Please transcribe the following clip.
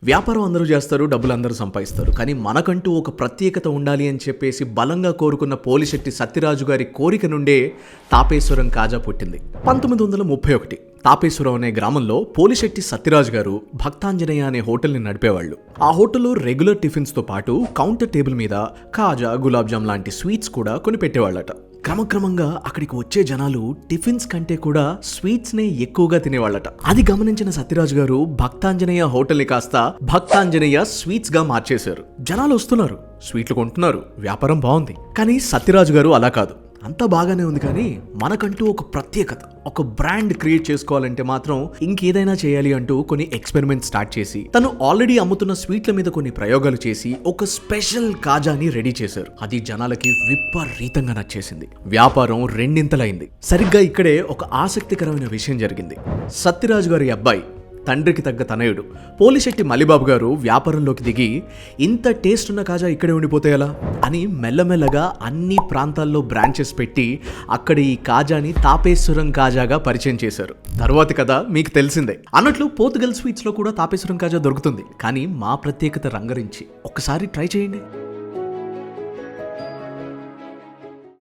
వ్యాపారం అందరూ చేస్తారు, డబ్బులు అందరూ సంపాదిస్తారు. కానీ మనకంటూ ఒక ప్రత్యేకత ఉండాలి అని చెప్పేసి బలంగా కోరుకున్న పోలిశెట్టి సత్యరాజు గారి కోరిక నుండే తాపేశ్వరం కాజా పుట్టింది. 1931 తాపేశ్వరం అనే గ్రామంలో పోలిశెట్టి సత్యరాజు గారు భక్తాంజనేయ అనే హోటల్ని నడిపేవాళ్ళు. ఆ హోటల్లో రెగ్యులర్ టిఫిన్స్తో పాటు కౌంటర్ టేబుల్ మీద కాజా, గులాబ్ జామ్ లాంటి స్వీట్స్ కూడా కొని పెట్టేవాళ్ళట. క్రమక్రమంగా అక్కడికి వచ్చే జనాలు టిఫిన్స్ కంటే కూడా స్వీట్స్నే ఎక్కువగా తినేవాళ్ళట. అది గమనించిన సత్యరాజు గారు భక్తాంజనేయ హోటల్ని కాస్త భక్తాంజనేయ స్వీట్స్ గా మార్చేశారు. జనాలు వస్తున్నారు, స్వీట్లు కొంటున్నారు, వ్యాపారం బాగుంది. కానీ సత్యరాజు గారు అలా కాదు. అంతా బాగానే ఉంది, కానీ మనకంటూ ఒక ప్రత్యేకత, ఒక బ్రాండ్ క్రియేట్ చేసుకోవాలంటే మాత్రం ఇంకేదైనా చేయాలి అంటూ కొన్ని ఎక్స్పెరిమెంట్ స్టార్ట్ చేసి తను ఆల్రెడీ అమ్ముతున్న స్వీట్ల మీద కొన్ని ప్రయోగాలు చేసి ఒక స్పెషల్ కాజాని రెడీ చేశారు. అది జనాలకి విపరీతంగా నచ్చేసింది. వ్యాపారం రెండింతలైంది. సరిగ్గా ఇక్కడే ఒక ఆసక్తికరమైన విషయం జరిగింది. సత్యరాజు గారి అబ్బాయి, తండ్రికి తగ్గ తనయుడు పోలిశెట్టి మల్లిబాబు గారు వ్యాపారంలోకి దిగి ఇంత టేస్ట్ ఉన్న కాజా ఇక్కడే ఉండిపోతే ఎలా అని మెల్లమెల్లగా అన్ని ప్రాంతాల్లో బ్రాంచెస్ పెట్టి అక్కడ ఈ కాజాని తాపేశ్వరం కాజాగా పరిచయం చేశారు. తర్వాతి కథ మీకు తెలిసిందే. అన్నట్లు పోర్చుగల్ స్వీట్స్ లో కూడా తాపేశ్వరం కాజా దొరుకుతుంది. కానీ మా ప్రత్యేకత రంగరించి ఒక్కసారి ట్రై చేయండి.